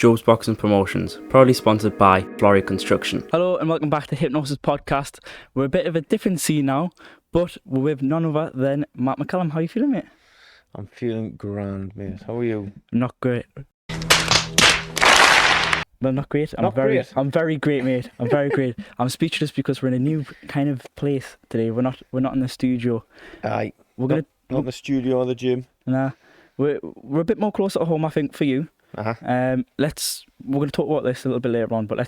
Joe's Boxing Promotions, proudly sponsored by Flory Construction. Hello and welcome back to Hypnosis Podcast. We're a bit of a different scene now, but we're with none other than Matt McCallum. How are you feeling, mate? I'm feeling grand, mate. How are you? Not great. No, not great. Not great. I'm very great, mate. I'm very great. I'm speechless because we're in a new kind of place today. We're not in the studio. Aye. We're Not the studio or the gym. Nah. We're a bit more closer to home, I think, for you. Uh-huh. We're going to talk about this a little bit later on, but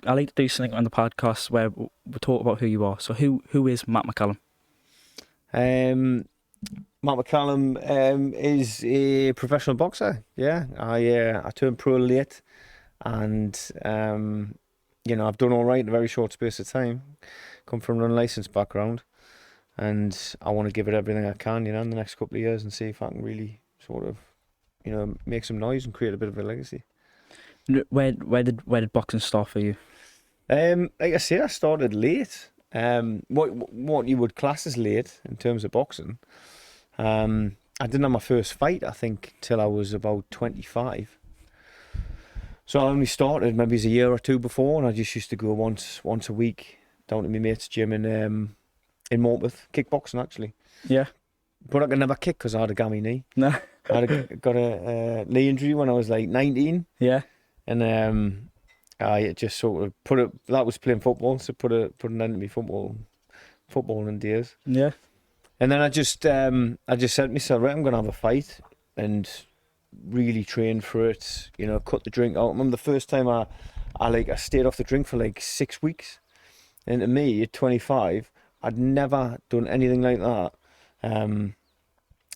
I like to do something on the podcast where we talk about who you are. So who is Matt McCallum? Matt McCallum is a professional boxer. Yeah, I turned pro late, and I've done all right in a very short space of time. Come from an unlicensed background, and I want to give it everything I can, in the next couple of years, and see if I can really sort of, make some noise and create a bit of a legacy. Where did boxing start for you? Like I say, I started late. What you would class as late in terms of boxing. I didn't have my first fight, I think, till I was about 25. So I only started maybe as a year or two before, and I just used to go once a week down to my mate's gym in Morpeth, kickboxing actually. Yeah. But I could never kick because I had a gammy knee. No. I got a knee injury when I was like 19. Yeah. And I just sort of that was playing football, so put an end to me footballing days. Yeah. And then I just said to myself, right, I'm gonna have a fight and really train for it, cut the drink out. I remember the first time I stayed off the drink for like 6 weeks. And to me, at 25, I'd never done anything like that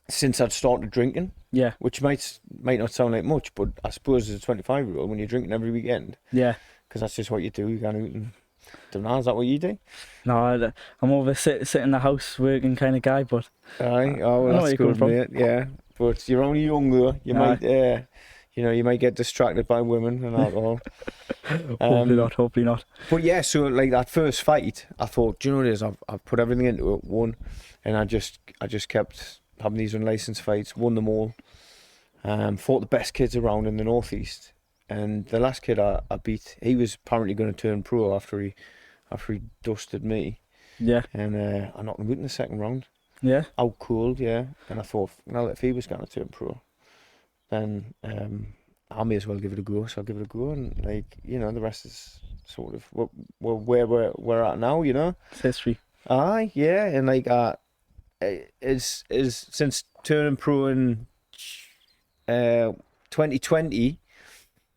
since I'd started drinking. Yeah. Which might not sound like much, but I suppose as a 25-year-old, when you're drinking every weekend. Yeah. Because that's just what you do. You go out and don't know. Is that what you do? No, I'm over sit in the house working kind of guy, but. Aye. Oh, well, that's good, mate. Yeah. But you're only young though. You might, you might get distracted by women and alcohol. Hopefully not. But yeah, so like that first fight, I thought, do you know what it is? I've put everything into it, won, and I just kept having these unlicensed fights, won them all. Fought the best kids around in the northeast, and the last kid I beat, he was apparently going to turn pro after he dusted me. Yeah. And I knocked him out in the second round. Yeah. Out cold, yeah. And I thought, well, if he was going to turn pro, then I may as well give it a go. So I'll give it a go, and the rest is sort of where we're at now. It's history. Aye, yeah, and is since turning pro in 2020,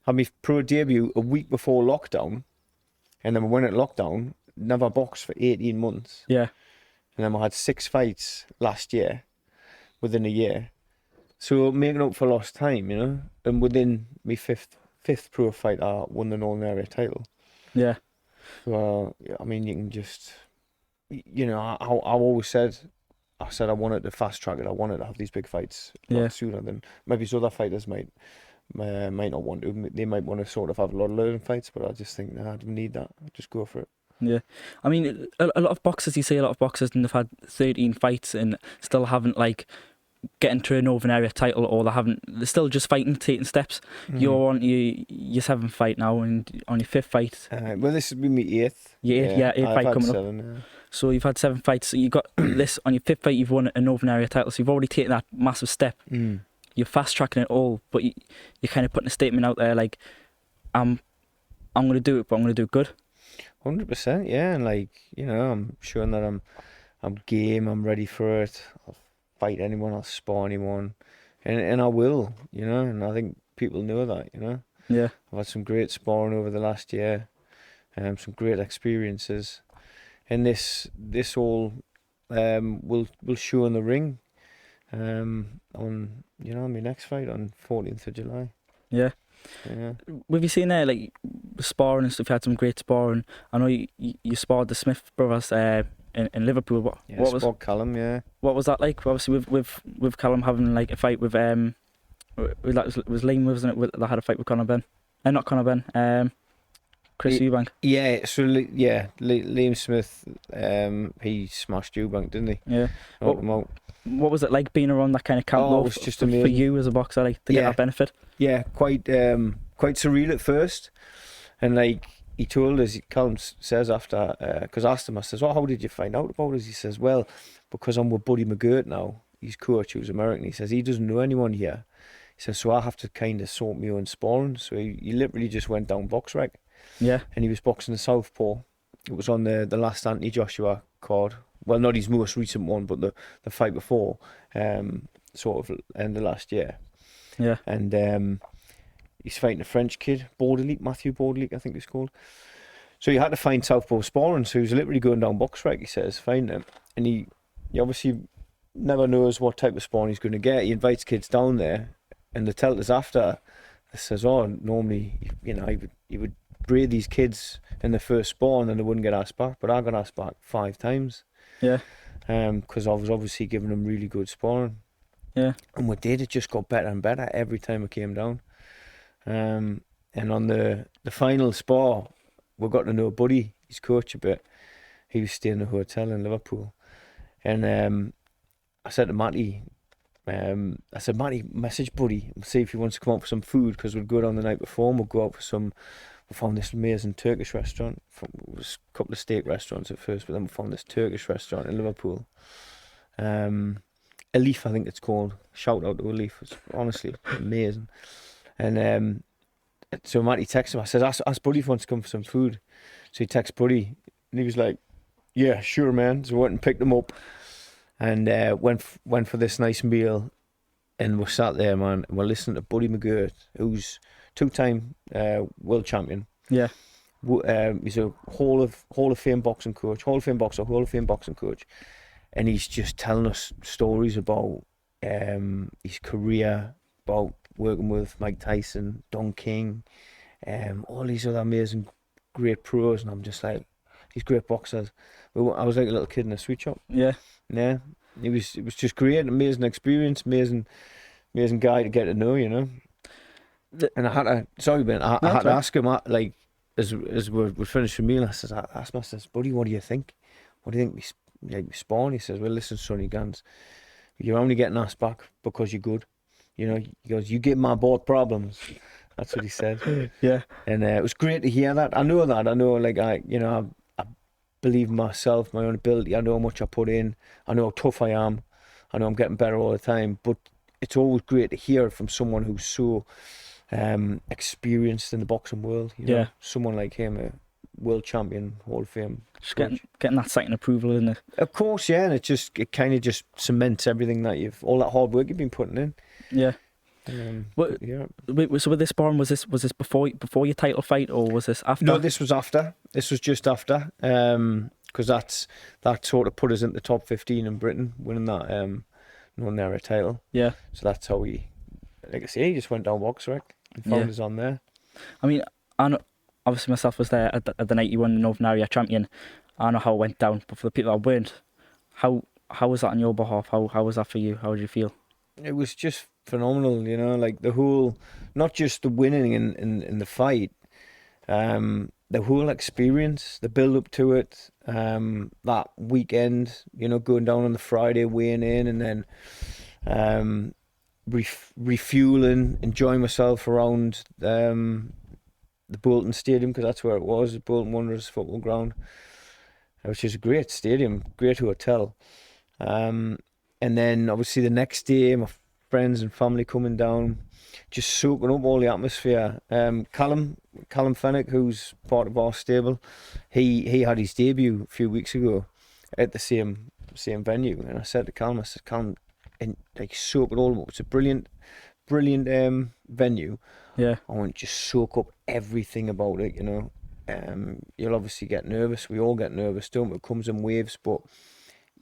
had my pro debut a week before lockdown, and then we went at lockdown, never boxed for 18 months. Yeah. And then we had 6 fights last year, within a year. So making up for lost time, and within my fifth pro fight, I won the Northern Area title. Yeah. So, I mean, you can just, I always said I wanted to fast track it. I wanted to have these big fights sooner than maybe some other fighters might not want to. They might want to sort of have a lot of learning fights, but I just think, I don't need that. Just go for it. Yeah, I mean, a lot of boxers, and they've had 13 fights and still haven't getting to a Northern Area title, or they're still just fighting, taking steps. You're on your 7th fight now, and on your 5th fight. Well, this has been my 8th. Yeah, 8th fight coming 7, up. Yeah. So you've had 7 fights. So you got this on your 5th fight. You've won a Northern Area title. So you've already taken that massive step. You're fast tracking it all, but you're kind of putting a statement out there I'm going to do it, but I'm going to do it good. 100%, yeah, and I'm showing that I'm game. I'm ready for it. I'll fight anyone. I'll spar anyone, and I will. And I think people know that. Yeah. I've had some great sparring over the last year, some great experiences. And this all will show in the ring on my next fight on 14th of July. Yeah. Yeah. Have you seen there sparring and stuff? You had some great sparring. I know you sparred the Smith brothers in Liverpool. What was Callum? Yeah. What was that like? Obviously with Callum having a fight with was Liam, wasn't it? That had a fight with Conor Ben. Not Conor Ben. Chris Eubank. Yeah, so Liam Smith, he smashed Eubank, didn't he? Yeah. What was it like being around that kind of camp? It was just amazing for you as a boxer, to get that benefit. Yeah, quite quite surreal at first. And like he told us, Callum says after, because I asked him, I says, "Oh, how did you find out about us?" He says, "Well, because I'm with Buddy McGirt now, his coach who's American." He says he doesn't know anyone here. He says, so I have to kind of sort my own sparring. So he literally just went down box rec. Yeah. And he was boxing the Southpaw. It was on the last Anthony Joshua card. Well, not his most recent one, but the fight before, sort of end of last year. Yeah. And he's fighting a French kid, Matthew Bordelik, I think it's called. So he had to find Southpaw sparring. So he was literally going down box rec, he says, find him. And he obviously never knows what type of sparring he's going to get. He invites kids down there. And they tell us after, they says, "Oh, normally, he would braid these kids in the first spawn and they wouldn't get asked back. But I got asked back 5 times. Yeah. Because I was obviously giving them really good sparring. Yeah. And we did, it just got better and better every time I came down. And on the final spar, we got to know Buddy, his coach, a bit. He was staying in a hotel in Liverpool. And I said to Matty, Matty, message Buddy and see if he wants to come out for some food, because we'd go down the night before and we'd go out for some. We found this amazing Turkish restaurant. It was a couple of steak restaurants at first, but then we found this Turkish restaurant in Liverpool. Elif, I think it's called. Shout out to Elif. It's honestly amazing. And so Matty texted him. I said, ask Buddy if he wants to come for some food. So he texted Buddy and he was like, "Yeah, sure, man." So I went and picked him up. And went for this nice meal, and we sat there, man, and we're listening to Buddy McGirt, who's 2-time world champion. Yeah. He's a Hall of Fame boxing coach, Hall of Fame boxer, Hall of Fame boxing coach, and he's just telling us stories about his career, about working with Mike Tyson, Don King, all these other amazing, great pros, and I'm just like, these great boxers. I was like a little kid in a sweet shop. Yeah. Yeah, it was just great, amazing experience, amazing guy to get to know, And I had to, sorry Ben, I had to ask him, like, as we finished the meal, I asked him, "Buddy, what do you think? What do you think we spawn?" He says, "Well, listen, Sonny Gans, you're only getting asked back because you're good. He goes, you give my board problems." That's what he said. Yeah. And it was great to hear that. I know, like, I believe in myself, my own ability. I know how much I put in. I know how tough I am. I know I'm getting better all the time. But it's always great to hear it from someone who's so experienced in the boxing world. Someone like him, a world champion, Hall of Fame. Just getting that second approval, isn't it? Of course, yeah. And it kind of just cements everything that all that hard work you've been putting in. Yeah. Yeah. So with this sparring, was this before your title fight, or was this after? No, this was after. This was just after. Because that sort of put us in the top 15 in Britain, winning that non-era title. Yeah. So that's how we, like I say, he just went down box rec and found us on there. I mean, I know, obviously myself was there at the night you won the Northern Area champion. I know how it went down, but for the people that weren't, how was that on your behalf? How was that for you? How did you feel? It was just phenomenal, like the whole, not just the winning in the fight, the whole experience, the build up to it, that weekend, going down on the Friday, weighing in, and then refueling, enjoying myself around the Bolton Stadium, because that's where it was, the Bolton Wanderers football ground, which is a great stadium, great hotel. And then obviously the next day, my friends and family coming down, just soaking up all the atmosphere. Callum Fennick, who's part of our stable, he had his debut a few weeks ago at the same venue, and I said to Callum, and like soak it all up. It's a brilliant venue. Yeah. I want to just soak up everything about it. You'll obviously get nervous. We all get nervous, don't we? It comes in waves, but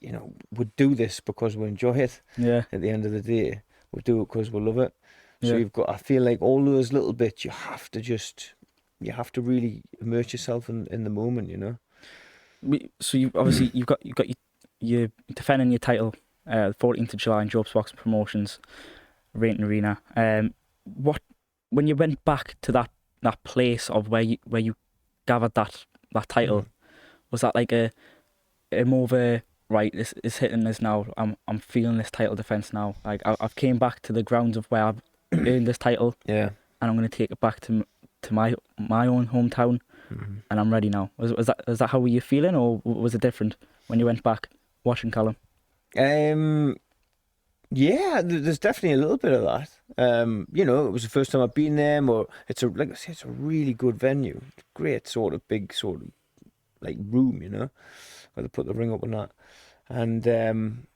we do this because we enjoy it. Yeah. At the end of the day, we do it because we love it. So Yeah. I feel like all those little bits, you have to really immerse yourself in the moment, So you've got you're defending your title, 14th of July in Jobs Boxing Promotions, Rainton Arena. When you went back to that place of where you gathered that title, was that like a more of a, right, this is hitting us now, I'm feeling this title defence now, like I've came back to the grounds of where I've earned this title? Yeah. and I'm going to take it back to my own hometown, and I'm ready now. Was that how were you feeling, or was it different when you went back watching Callum? Yeah, there's definitely a little bit of that. You know, it was the first time I've been there. Or like I say, it's a really good venue. Great sort of big sort of like room, you know, where they put the ring up and that. And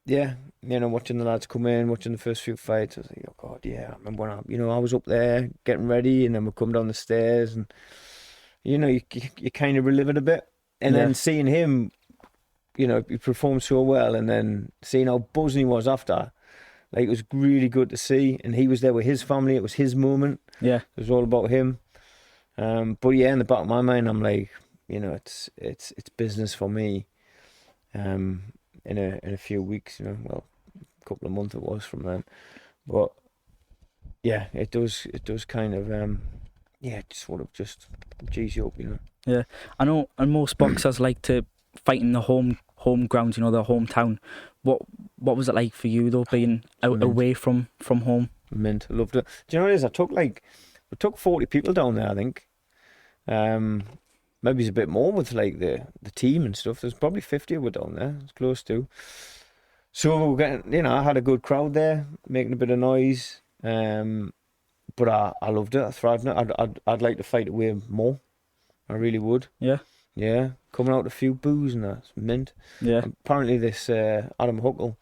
yeah, you know, watching the lads come in, watching the first few fights, I was like, oh God, yeah. I remember when I was up there getting ready, and then we come down the stairs, and you know, you kind of relive it a bit, and then seeing him, you know, he performed so well, and then seeing how buzzing he was after, like, it was really good to see. And he was there with his family. It was his moment. Yeah, it was all about him. But yeah, in the back of my mind, I'm like, you know, it's business for me. In a few weeks, you know, well, a couple of months it was from then, but yeah, it does kind of yeah, it sort of just G's you up, you know. Yeah, I know, and most boxers like to fight in the home grounds, you know, their hometown. What was it like for you though, being away from home? Mint, I loved it. Do you know what it is? We took 40 people down there, I think. Maybe it's a bit more with like the team and stuff. There's probably 50 were down there. It's close to. So we're getting, you know, I had a good crowd there, making a bit of noise. But I loved it. I thrived in it. I'd like to fight away more. I really would. Yeah. Yeah. Coming out a few boos and that's mint. Yeah. Apparently this Heppel,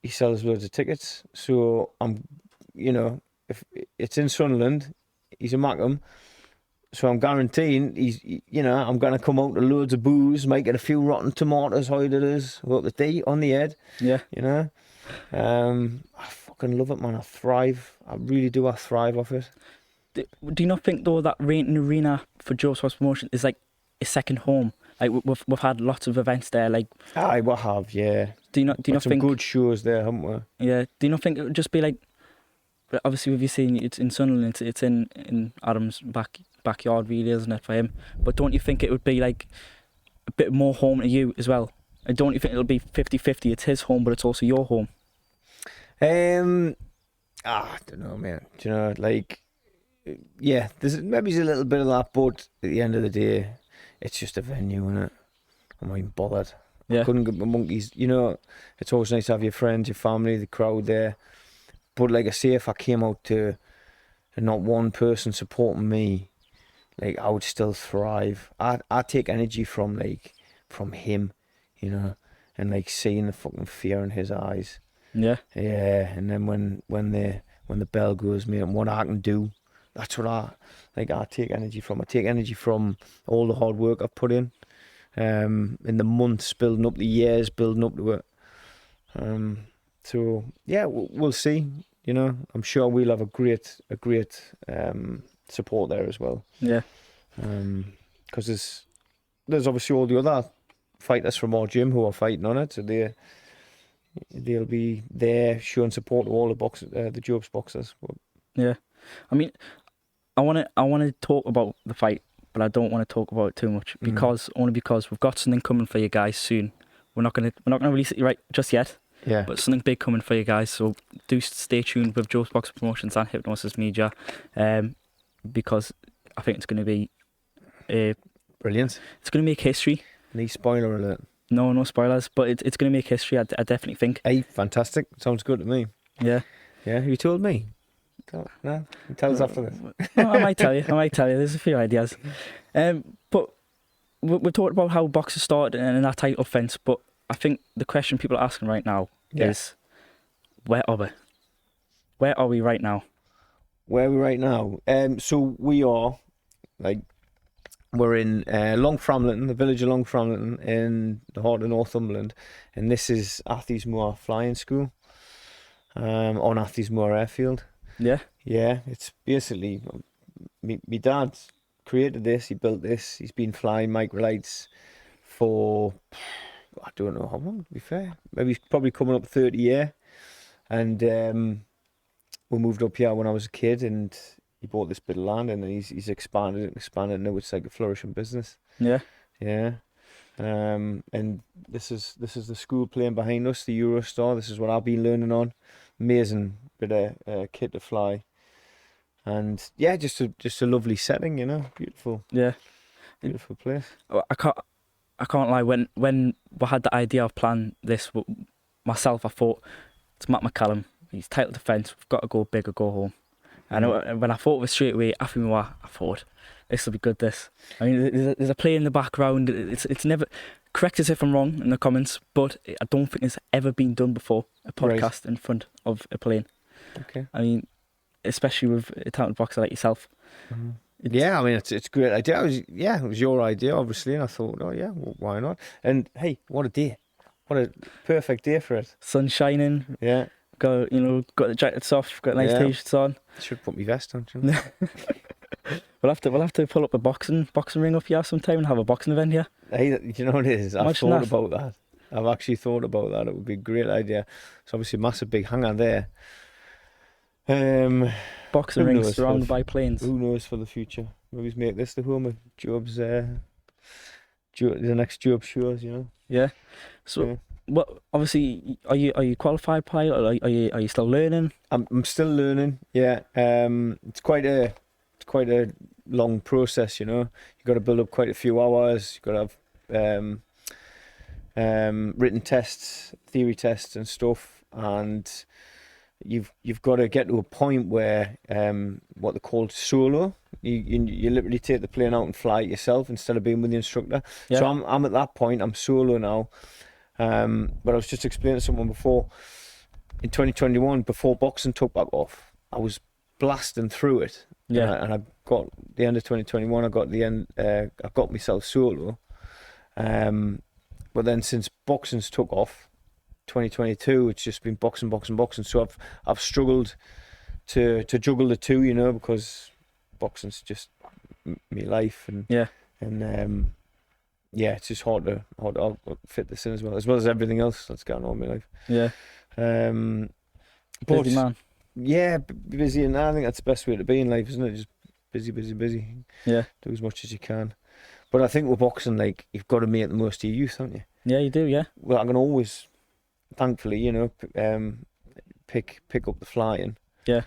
he sells loads of tickets. So you know, if it's in Sunderland, he's a McCallum. So I'm guaranteeing I'm going to come out to loads of booze, might get a few rotten tomatoes, how it is, up the D on the head. Yeah. You know? I fucking love it, man. I thrive. I really do. I thrive off it. Do you not think though that Rainton Arena for Joe Sports Promotion is like a second home? Like we've had lots of events there. Like I have, yeah. Do you not some think good shows there, haven't we? Yeah. Do you not think it would just be like, obviously with you saying it's in Sunderland, it's in Adam's backyard really, isn't it, for him? But don't you think it would be like a bit more home to you as well? And don't you think it'll be 50-50? It's his home, but it's also your home. I don't know, man. Do you know, like, yeah, there's a little bit of that, but at the end of the day, it's just a venue, isn't it? I'm not even bothered. Yeah. I couldn't get my monkeys. You know, it's always nice to have your friends, your family, the crowd there. But like I say, if I came out to and not one person supporting me, like, I would still thrive. I take energy from him, you know, and like seeing the fucking fear in his eyes. Yeah. Yeah, and then when the bell goes, mate, and what I can do, that's what I take energy from. I take energy from all the hard work I've put in the months building up, the years building up to it. So yeah, we'll see. You know, I'm sure we'll have a great support there as well. Yeah. Because there's obviously all the other fighters from our gym who are fighting on it, so they'll be there showing support to all the Jobs boxers. Yeah, I mean, I want to talk about the fight, but I don't want to talk about it too much because we've got something coming for you guys soon. We're not gonna release it right just yet. Yeah. But something big coming for you guys, so do stay tuned with Joe's Box Promotions and Hypnosis Media, because I think it's going to be brilliant. It's going to make history. Any spoiler alert? No spoilers, but it's going to make history. I definitely think. Hey, fantastic! Sounds good to me. Yeah. Yeah. You told me. No, tell us after this. No, I might tell you. There's a few ideas. But we've talked about how boxers started in that title fence, but I think the question people are asking right now is, where are we? Where are we right now? Where are we right now? So we are, we're in Longframlinton, the village of Longframlinton in the heart of Northumberland, and this is Athysmoor Flying School on Athysmoor Airfield. Yeah? Yeah, it's basically, my dad created this, he built this, he's been flying microlights for, I don't know how long, to be fair. Maybe he's probably coming up 30 years. And we moved up here when I was a kid, and he bought this bit of land, and then he's expanded, and now it's like a flourishing business. Yeah. Yeah. And this is the school playing behind us, the Eurostar. This is what I've been learning on. amazing bit of kit to fly, and yeah, just a lovely setting, you know, beautiful place. I can't lie. When we had the idea of planning this myself, I thought it's Matt McCallum. He's title defence. We've got to go big or go home. And when I thought of it straight away, after me, I thought this will be good. I mean, there's a play in the background. It's never. Correct us if I'm wrong in the comments, but I don't think it's ever been done before. A podcast in front of a plane. Okay. I mean, especially with a talented boxer like yourself. Mm-hmm. Yeah, I mean, it's a great idea. It was your idea, obviously, and I thought, oh yeah, well, why not? And hey, what a day! What a perfect day for it. Sun shining. Yeah. Got the jackets off. Got nice t-shirts on. Should put my vest on, shouldn't I? We'll have to pull up a boxing ring up here sometime and have a boxing event here. Hey, you know what it is? I've thought about that. I've actually thought about that. It would be a great idea. It's obviously a massive big hangar there. Boxing rings surrounded by planes. Who knows for the future? Maybe make this the home of Job's, the next Job shows, you know? Yeah. So, What obviously are you qualified pilot? Or are you still learning? I'm still learning. Yeah. It's quite a long process, you know. You've got to build up quite a few hours. You've got to have written tests, theory tests, and stuff, and you've got to get to a point where what they call solo. You literally take the plane out and fly it yourself instead of being with the instructor. Yeah. So I'm at that point. I'm solo now. But I was just explaining to someone before, in 2021, before boxing took back off, I was blasting through it. Yeah. And I got the end of 2021, I got myself solo. But then since boxing's took off, 2022, it's just been boxing. So I've struggled to juggle the two, you know, because boxing's just my life, and it's just hard to fit this in as well as everything else that's going on in my life. Yeah. Busy man. Yeah, busy, and I think that's the best way to be in life, isn't it? Just busy. Yeah. Do as much as you can. But I think with boxing, like, you've got to make the most of your youth, haven't you? Yeah, you do. Yeah. Well, I can always, thankfully, you know, pick up the flying. Yeah.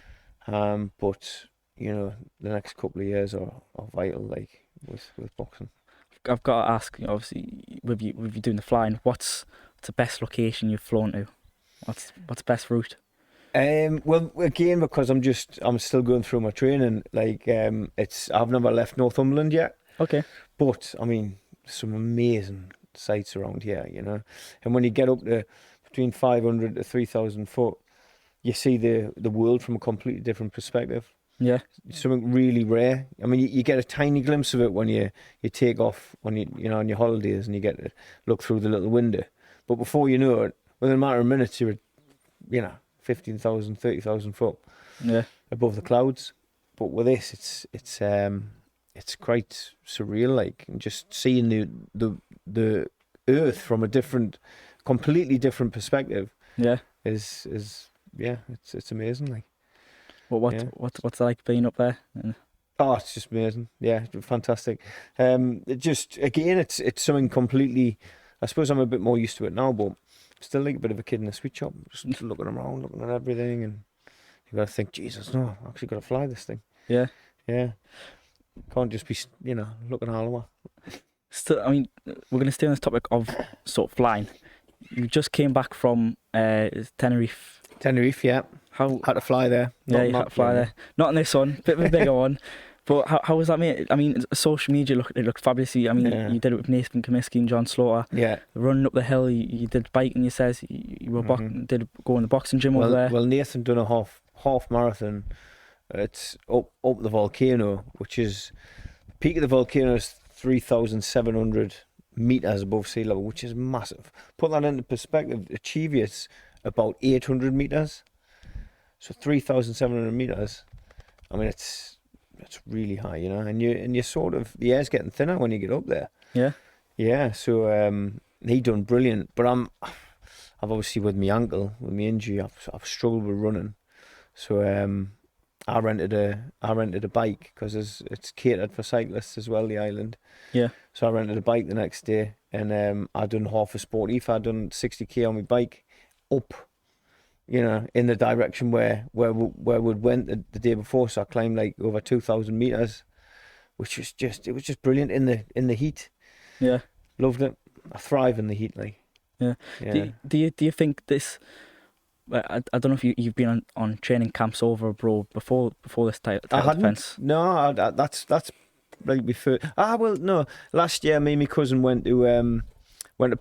But you know, the next couple of years are vital, like with boxing. I've got to ask, obviously, with you doing the flying, what's the best location you've flown to? What's the best route? Well, again, because I'm still going through my training. Like, I've never left Northumberland yet. Okay. But I mean, some amazing sites around here, you know. And when you get up to between 500 to 3,000 foot, you see the world from a completely different perspective. Yeah. Something really rare. I mean, you get a tiny glimpse of it when you take off on on your holidays, and you get to look through the little window. But before you know it, within a matter of minutes, you're at 15,000, 30,000 foot above the clouds. But with this, it's quite surreal, like, and just seeing the Earth from a completely different perspective. Yeah, is it's amazing, like. What's it like being up there? Oh, it's just amazing. Yeah, fantastic. It's something completely. I suppose I'm a bit more used to it now, but still like a bit of a kid in a sweet shop, just looking around, looking at everything, and you got to think, Jesus, no, I actually got to fly this thing. Yeah. Can't just be, looking all over. Still, I mean, we're going to stay on this topic of sort of flying. You just came back from Tenerife. Tenerife, yeah. Had to fly there. Yeah, you had to fly there. Not on this one, bit of a bigger one. But how was that, mate? I mean, social media looked fabulous. I mean, you did it with Nathan Comiskey and John Slaughter. Yeah. Running up the hill, you did biking. You says you were did go in the boxing gym over there. Well, Nathan done a half marathon. It's up the volcano, which is the peak of the volcano is 3,700 meters above sea level, which is massive. Put that into perspective. Achievio's about 800 meters. So 3,700 meters. I mean, it's really high, and you sort of, the air's getting thinner when you get up there. Yeah. Yeah. So he done brilliant, but I've obviously with my ankle, with my injury, I've struggled with running. So I rented a bike because it's catered for cyclists as well, the island. Yeah. So I rented a bike the next day, and I done half a sportive. I done 60k on my bike up. you know, in the direction where we'd went the day before. So I climbed like over 2,000 meters, which was just brilliant in the heat. Yeah, loved it. I thrive in the heat, like. Yeah. Do you think this? I don't know if you've been on training camps over abroad before this title defense. No, that's like before. Well, no. Last year, me and my cousin went to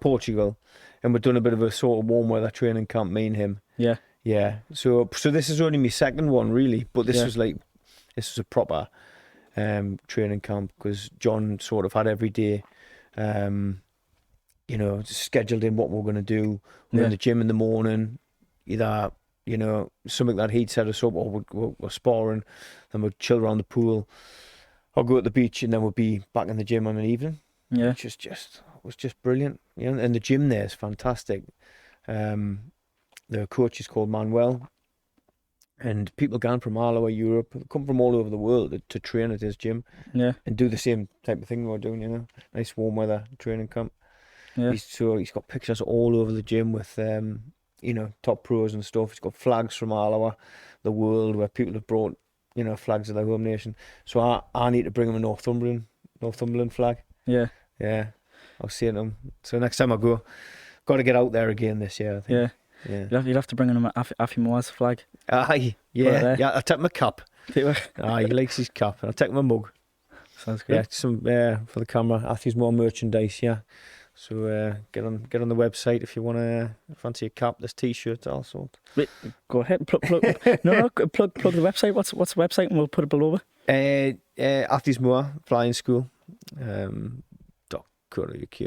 Portugal, and we'd done a bit of a sort of warm weather training camp. Me and him. Yeah. Yeah. So this is only my second one, really. But this was a proper training camp, because John sort of had every day, you know, scheduled in what we're going to do. We're in the gym in the morning, either, you know, something that he'd set us up, or we're sparring, then we'd chill around the pool, or go at the beach, and then we'd be back in the gym in the evening. Yeah. Which was just brilliant. You know, and the gym there is fantastic. The coach is called Manuel, and people going from all over Europe, come from all over the world to train at his gym. Yeah. And do the same type of thing we're doing, you know. Nice warm weather training camp. Yeah. He's got pictures all over the gym with you know, top pros and stuff. He's got flags from all over the world where people have brought, you know, flags of their home nation. So I need to bring him a Northumberland flag. Yeah. Yeah. I was saying to him. So next time I go, got to get out there again this year, I think. Yeah. Yeah. You'd have to bring him a Afimoa's flag. Aye. Yeah. Yeah. I'll take my cap. Aye, he likes his cap. I'll take my mug. Sounds good. Yeah, some for the camera. Athlete's more merchandise. Yeah. So get on the website if you want to fancy a cap. There's t-shirts also. Wait, go ahead. Plug the website. What's the website, and we'll put it below. Athlete's More Flying School. .co.uk.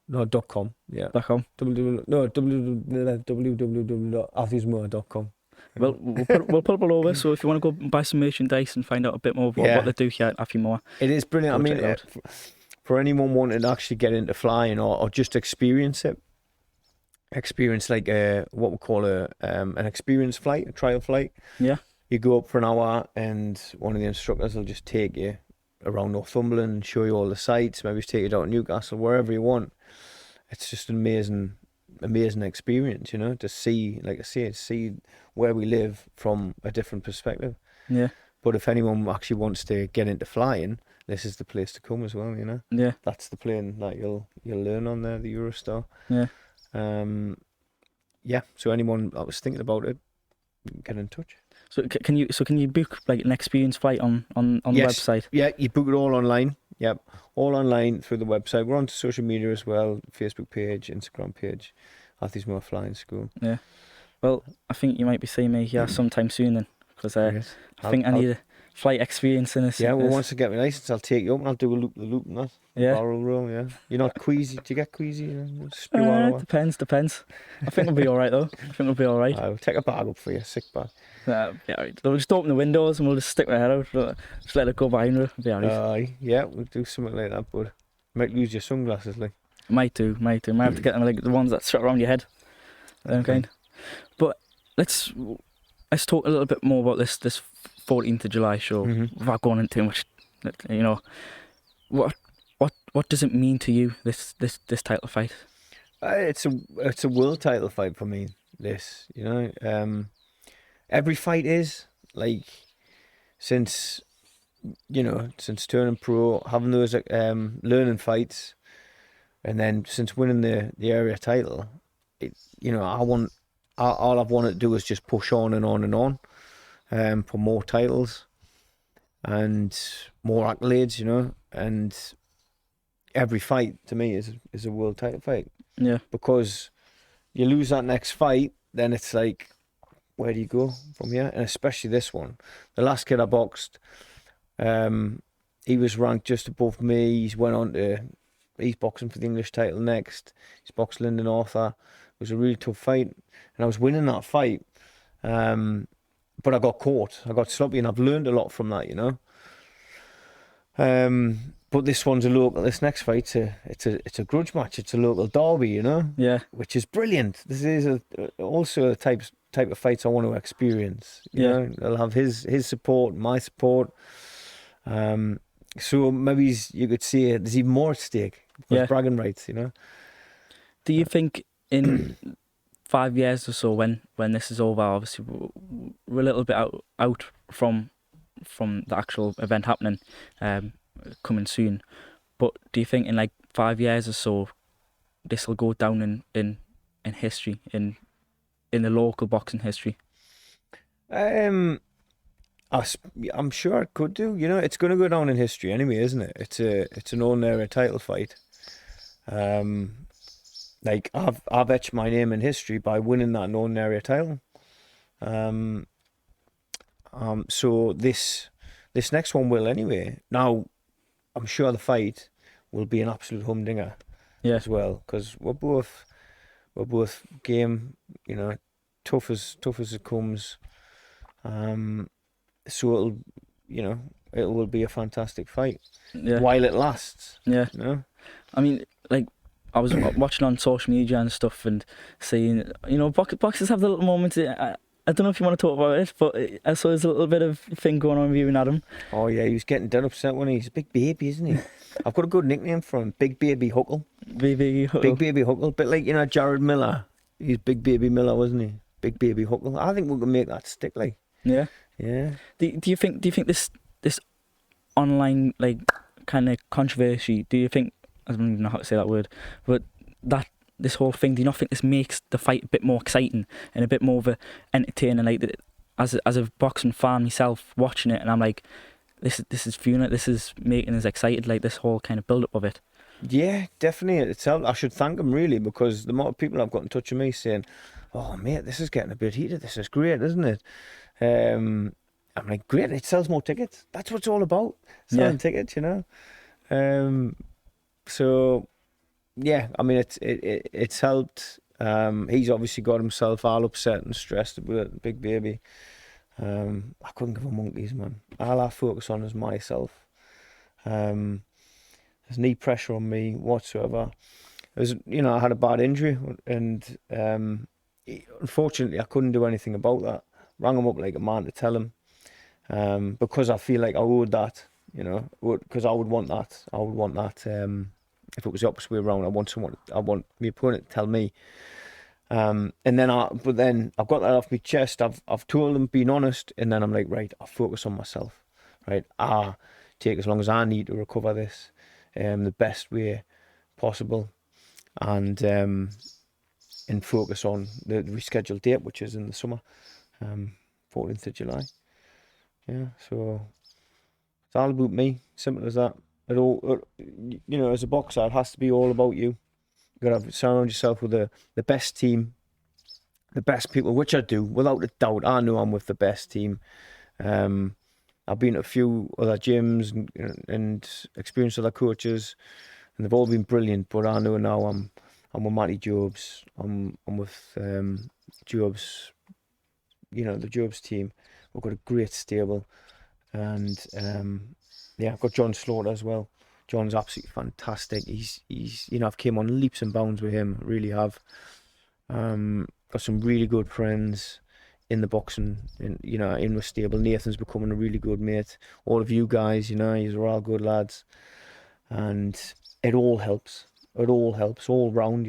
No, .com. Yeah. .com. www.athletesmore.com. Well, we'll put it below. So if you want to go buy some merchandise and find out a bit more about what they do here at Afimoa. It is brilliant. I mean, for anyone wanting to actually get into flying or just experience it, like what we call an experience flight, a trial flight. Yeah. You go up for an hour, and one of the instructors will just take you around Northumberland and show you all the sights. Maybe take you down to Newcastle, wherever you want. It's just an amazing experience, you know, to see, like I say, see where we live from a different perspective. Yeah. But if anyone actually wants to get into flying, this is the place to come as well, you know. Yeah. That's the plane that you'll learn on there, the Eurostar. Yeah. Yeah. So anyone that was thinking about it, get in touch. So can you book like an experience flight on the website? Yeah, you book it all online. Yep, all online through the website. We're on social media as well: Facebook page, Instagram page, Athlete's More Flying School. Yeah. Well, I think you might be seeing me here sometime soon then, because I think I need a flight experience in this. Yeah, well, once I get my license, I'll take you up and I'll do a loop and that. Yeah. Barrel roll. Yeah. You're not queasy? Do you get queasy? You know, Depends. I think we'll be all right though. I'll take a bag up for you, sick bag. Yeah, right. We'll just open the windows and we'll just stick my head out. Just let it go behind her. Be alright. Yeah, we'll do something like that, but might lose your sunglasses, like. Might do. Might have to get them like the ones that strap around your head. Okay. But let's talk a little bit more about this 14th of July show without going into too much. You know, what does it mean to you, this title fight? It's a world title fight for me. This, you know, every fight is like since turning pro, having those learning fights, and then since winning the area title, you know, all I've wanted to do is just push on and on and on, for more titles and more accolades, you know, and every fight to me is a world title fight. Yeah. Because you lose that next fight, then it's like, where do you go from here? And especially this one. The last kid I boxed, he was ranked just above me. He's boxing for the English title next. He's boxed Lyndon Arthur. It was a really tough fight. And I was winning that fight. But I got caught. I got sloppy, and I've learned a lot from that, you know. But this one's this next fight, it's a grudge match. It's a local derby, you know. Yeah. Which is brilliant. This is also a type of fights I want to experience. You know, I'll have his support, my support. So maybe you could see there's even more at stake. Bragging rights, you know. Do you think in 5 years or so when this is over, obviously we're a little bit out from the actual event happening, coming soon. But do you think in like 5 years or so, this will go down in history, in the local boxing history? I'm sure it could do. You know, it's going to go down in history anyway, isn't it? It's an ordinary title fight. Like I've etched my name in history by winning that non-area title. So this next one will anyway. Now, I'm sure the fight will be an absolute humdinger, as well, because we're both game, you know, tough as it comes. So it will be a fantastic fight while it lasts. Yeah. You know? I mean, like, I was watching on social media and stuff and seeing, you know, boxers have the little moments. I don't know if you want to talk about it, but I saw there's a little bit of thing going on with you and Adam. Oh yeah, he was getting dead upset when he's a big baby, isn't he? I've got a good nickname for him, Big Baby Huckle. Big Baby Huckle. Big Baby Huckle, bit like, you know, Jared Miller. He's Big Baby Miller, wasn't he? Big Baby Huckle. I think we can make that stick, like. Yeah. Yeah. Do you think this online, like, kind of controversy? Do you think, I don't even know how to say that word, but this whole thing, do you not think this makes the fight a bit more exciting and a bit more of a entertaining? Like, as a boxing fan myself, watching it, and I'm like, this is fueling, this is making us excited. Like, this whole kind of build up of it. Yeah, definitely. I should thank him really, because the amount of people have got in touch with me saying, "Oh mate, this is getting a bit heated. This is great, isn't it?" I'm like, great. It sells more tickets. That's what it's all about. Selling tickets, you know. So yeah, I mean, it's helped. He's obviously got himself all upset and stressed about it, Big Baby. I couldn't give a monkeys, man. All I focus on is myself. There's no pressure on me whatsoever. I had a bad injury, and unfortunately I couldn't do anything about that. Rang him up like a man to tell him, because I feel like I owed that, you know, because I would want that. If it was the opposite way around, I want my opponent to tell me. But then I've got that off my chest. I've told him, being honest, and then I'm like, right, I'll focus on myself. Right, take as long as I need to recover this, the best way possible, and focus on the rescheduled date, which is in the summer, 14th of July. Yeah, so it's all about me. Simple as that. As a boxer, it has to be all about you. You got to surround yourself with the best team, the best people, which I do, without a doubt. I know I'm with the best team. I've been to a few other gyms and experienced other coaches, and they've all been brilliant. But I know now I'm with Matty Jobs. I'm with Jobs. You know, the Jobs team. We've got a great stable, and I've got John Slaughter as well. John's absolutely fantastic. He's I've came on leaps and bounds with him. Really have. Got some really good friends in the boxing, in the stable. Nathan's becoming a really good mate. All of you guys, you're all good lads, and it all helps. It all helps all round,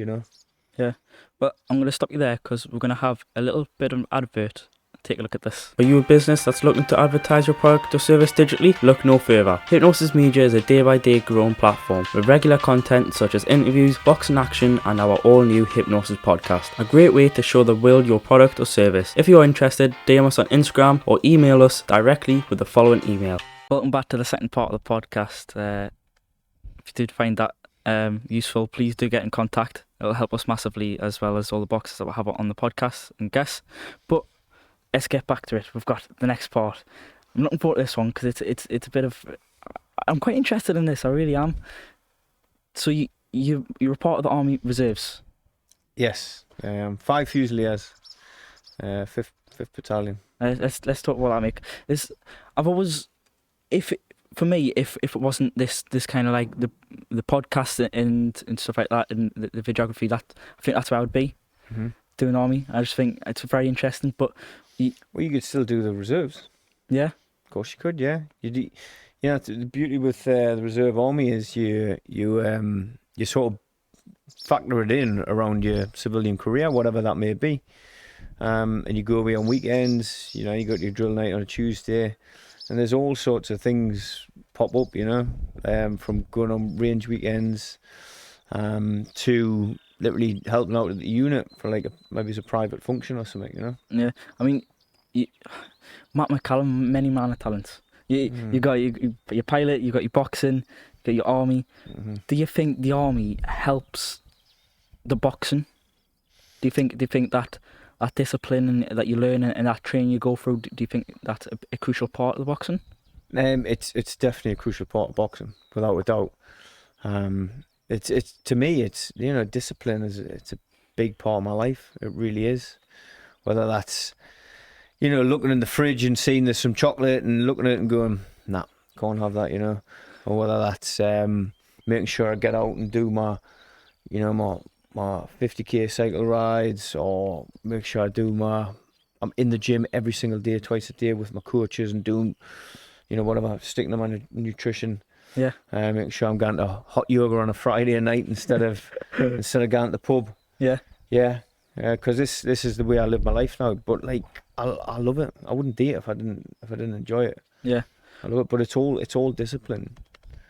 Yeah, but I'm going to stop you there because we're going to have a little bit of an advert. Take a look at this. Are you a business that's looking to advertise your product or service digitally? Look no further. Hypnosis Media is a day-by-day growing platform with regular content such as interviews, boxing action, and our all-new Hypnosis podcast. A great way to show the world your product or service. If you are interested, DM us on Instagram or email us directly with the following email. Welcome back to the second part of the podcast. If you did find that useful, please do get in contact. It'll help us massively, as well as all the boxers that we have on the podcast and guests. But let's get back to it. We've got the next part. I'm looking forward to this one because it's a bit of. I'm quite interested in this. I really am. So you were part of the Army Reserves. Yes, 5 Fusiliers, 5th Battalion. Let's talk about that, Mick. I've always, if it wasn't this kind of like the podcast and stuff like that and the videography, that I think that's where I would be. Mm-hmm. Doing Army. I just think it's very interesting, but you could still do the reserves. Yeah, of course you could. Yeah, the beauty with the reserve army is you sort of factor it in around your civilian career, whatever that may be. And you go away on weekends, you go to your drill night on a Tuesday, and there's all sorts of things pop up, from going on range weekends to literally helping out at the unit for maybe it's a private function or something, Yeah, I mean, Matt McCallum, many man of talents. You got your pilot, you got your boxing, you got your army. Mm-hmm. Do you think the army helps the boxing? Do you think that discipline and that you learn and that training you go through, do you think that's a crucial part of the boxing? It's definitely a crucial part of boxing, without a doubt. It's to me, it's discipline it's a big part of my life. It really is. Whether that's looking in the fridge and seeing there's some chocolate and looking at it and going, nah, can't have that, or whether that's making sure I get out and do my 50k cycle rides, or make sure I'm in the gym every single day, twice a day with my coaches and doing, whatever, sticking them on nutrition. Yeah. Making sure I'm going to hot yoga on a Friday night instead of going to the pub. Yeah. Yeah. Because this is the way I live my life now. But I love it. I wouldn't do it if I didn't enjoy it. Yeah. I love it, but it's all discipline.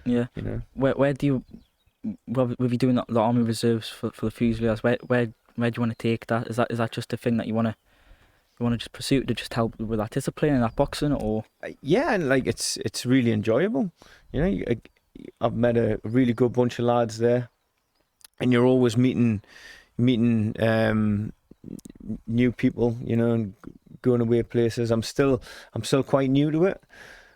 Yeah. Where do you, well, with you doing the army reserves for the Fusiliers, where do you want to take that? Is that just a thing that you want to just pursue to just help with that discipline and that boxing, or? Yeah, and it's really enjoyable. I've met a really good bunch of lads there, and you're always meeting new people, and going away places. I'm still quite new to it,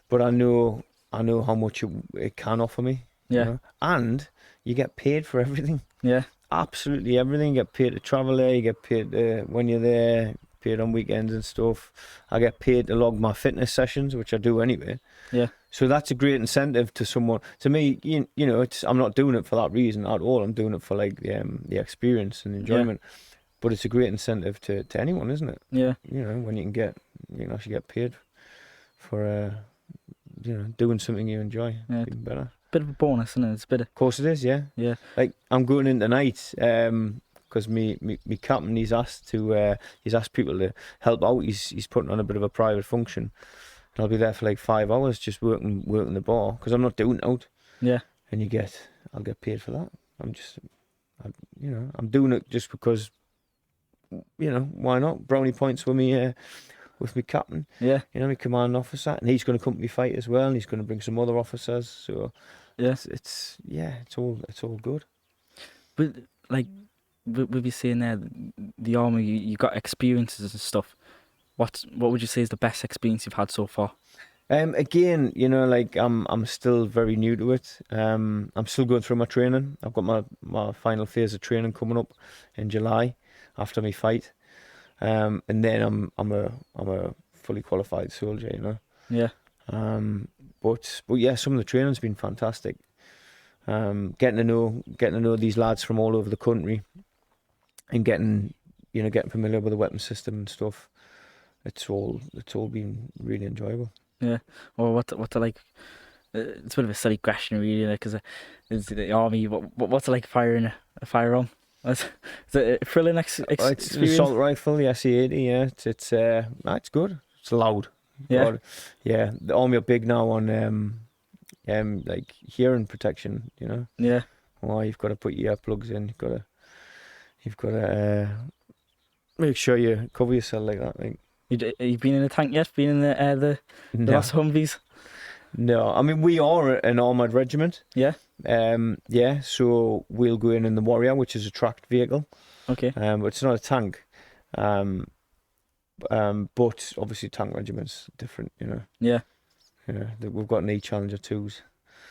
but I know how much it can offer me. Yeah. And you get paid for everything. Yeah. Absolutely everything. You get paid to travel there. You get paid when you're there. Paid on weekends and stuff. I get paid to log my fitness sessions, which I do anyway. Yeah. So that's a great incentive to someone. To me, I'm not doing it for that reason at all. I'm doing it for the experience and enjoyment. Yeah. But it's a great incentive to anyone, isn't it? Yeah. When you can actually get paid for doing something you enjoy. Yeah. Even better. Bit of a bonus, isn't it? It's a bit of... Of course it is, yeah. Yeah. I'm going in tonight, because me captain, he's asked people to help out. He's putting on a bit of a private function. And I'll be there for 5 hours just working the bar, because I'm not doing it out. Yeah. And I'll get paid for that. I'm doing it just because, why not? Brownie points with me captain. Yeah. My commanding officer, and he's going to come to me fight as well, and he's going to bring some other officers. So yeah, it's all good. But with you saying there, the army, you got experiences and stuff. What would you say is the best experience you've had so far? Again, I'm still very new to it. I'm still going through my training. I've got my final phase of training coming up in July after my fight, and then I'm a fully qualified soldier. Yeah. But yeah, some of the training's been fantastic. Getting to know these lads from all over the country, and getting familiar with the weapon system and stuff. It's all been really enjoyable. Yeah. Well, what's it like? It's a bit of a silly question, really, because it's the army. What's it like firing a firearm? Is it a thrilling experience? It's an assault rifle, the SE80. Yeah, it's good. It's loud. Yeah. But, yeah. The army are big now on hearing protection. Yeah. Well, you've got to put your earplugs in. You've got to make sure you cover yourself like that. You've been in a tank yet? Been in the last Humvees? No, I mean, we are an armoured regiment. Yeah. Yeah, so we'll go in the Warrior, which is a tracked vehicle. Okay. But it's not a tank. But obviously tank regiments different, Yeah. Yeah, we've got an E-Challenger 2s.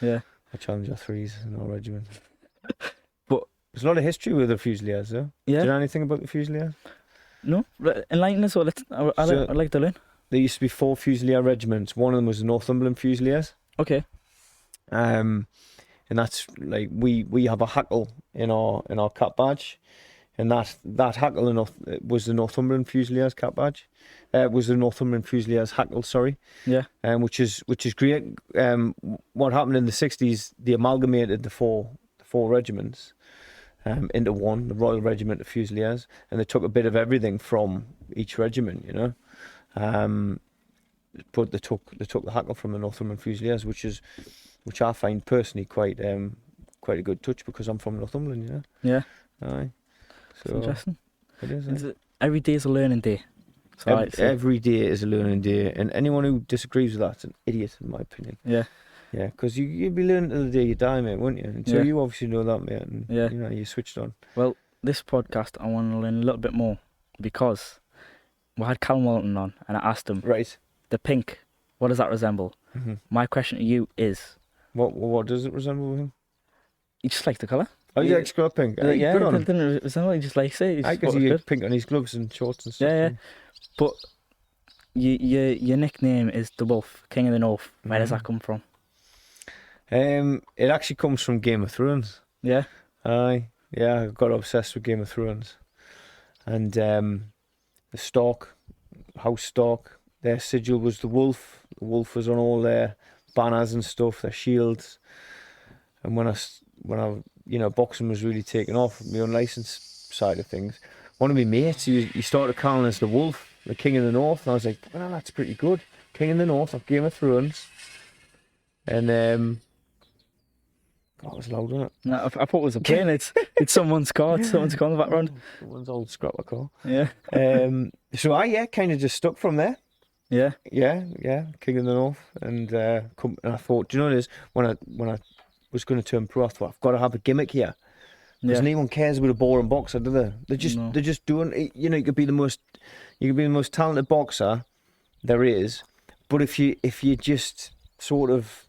Yeah. A Challenger 3s in our regiment. But there's a lot of history with the Fusiliers, though. Yeah. Do you know anything about the Fusiliers? No, enlighten us. I'd like to learn. There used to be 4 Fusilier regiments. One of them was the Northumberland Fusiliers. Okay. And that's we have a hackle in our cap badge, and that hackle was the Northumberland Fusiliers cap badge. Was the Northumberland Fusiliers hackle? Sorry. Yeah. Which is great. What happened in the 60s? They amalgamated the four regiments. into one, the Royal Regiment of Fusiliers, and they took a bit of everything from each regiment, you know. But they took the hackle from the Northumberland Fusiliers, which I find personally quite a good touch, because I'm from Northumberland, you know. Yeah. Aye. So interesting. It is. Every day is a learning day. So every day is a learning day, and anyone who disagrees with that's an idiot, in my opinion. Yeah. Yeah, because you'd be learning till the day you die, mate, wouldn't you? And so you obviously know that, mate, and you know, you switched on. Well, this podcast, I want to learn a little bit more, because we had Callum Walton on, and I asked him, right, the pink, what does that resemble? Mm-hmm. My question to you is, what does it resemble with him? He just likes the colour. Oh, you like scrub pink? Yeah, good on it didn't resemble. He just likes it. I can see pink on his gloves and shorts and stuff. Yeah. But your nickname is the Wolf, King of the North. Where does that come from? It actually comes from Game of Thrones. Yeah. Aye. Yeah, I got obsessed with Game of Thrones. And the Stark, House Stark, their sigil was the wolf. The wolf was on all their banners and stuff, their shields. And when I you know, boxing was really taking off, the unlicensed side of things, one of my mates, he started calling us the Wolf, the King of the North, and I was like, well, that's pretty good. King of the North of Game of Thrones. And God, it was loud, wasn't it? No, I thought it was a plane. It's someone's car. It's someone's car in the background. Someone's old scrapper car. Yeah. So I kind of just stuck from there. Yeah. Yeah, King of the North, and I thought, do you know what it is? When I was going to turn pro, I thought, I've got to have a gimmick here. Because no one cares about a boring boxer, do they? They're just doing. You know, you could be the most talented boxer there is, but if you just sort of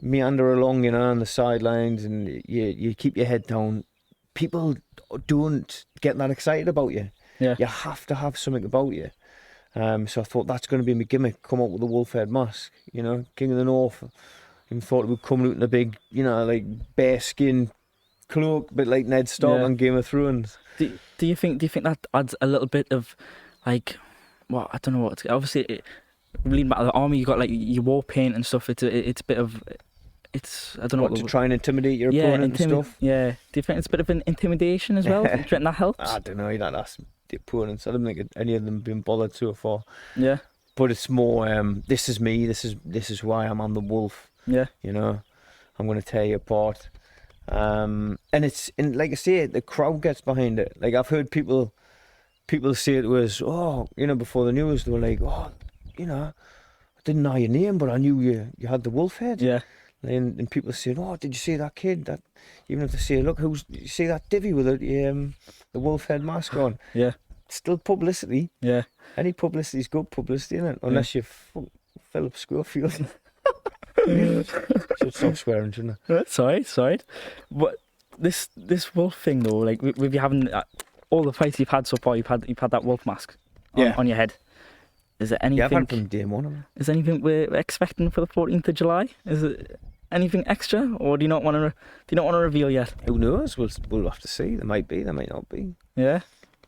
meander along, you know, on the sidelines, and you keep your head down, people don't get that excited about you. Yeah. You have to have something about you. So I thought, that's going to be my gimmick. Come up with a wolf head mask, you know, King of the North. And thought it would come out in a big, you know, like bear skin cloak, a bit like Ned Stark on Game of Thrones. Do you think that adds a little bit of, like, well, I don't know what. Obviously, reading about the army, you got like your war paint and stuff. It's a bit of, I don't know what to try and intimidate your opponent and stuff. Yeah. Do you think it's a bit of an intimidation as well? Do you think that helps? I don't know. You'd ask the opponents. I don't think any of them have been bothered so far. Yeah. But it's more, this is me. This is why I'm the wolf. Yeah. You know, I'm going to tear you apart. And like I say, the crowd gets behind it. Like, I've heard people say to us, oh, you know, before the news, they were like, oh, you know, I didn't know your name, but I knew you had the wolf head. Yeah. And people say, oh, did you see that kid? That, even if they say, look, you see that divvy with the wolf head mask on? Yeah. Still publicity. Yeah. Any publicity is good publicity, isn't it? Unless you're Philip Schofield. Should stop swearing, shouldn't I? Sorry. But this wolf thing though, like with you having all the fights you've had so far, you've had that wolf mask on your head. Is there anything? Yeah, I've had from day one. Is there anything we're expecting for the 14th of July? Is it anything extra, or do you not want to reveal yet? Who knows? We'll have to see. There might be. There might not be. Yeah.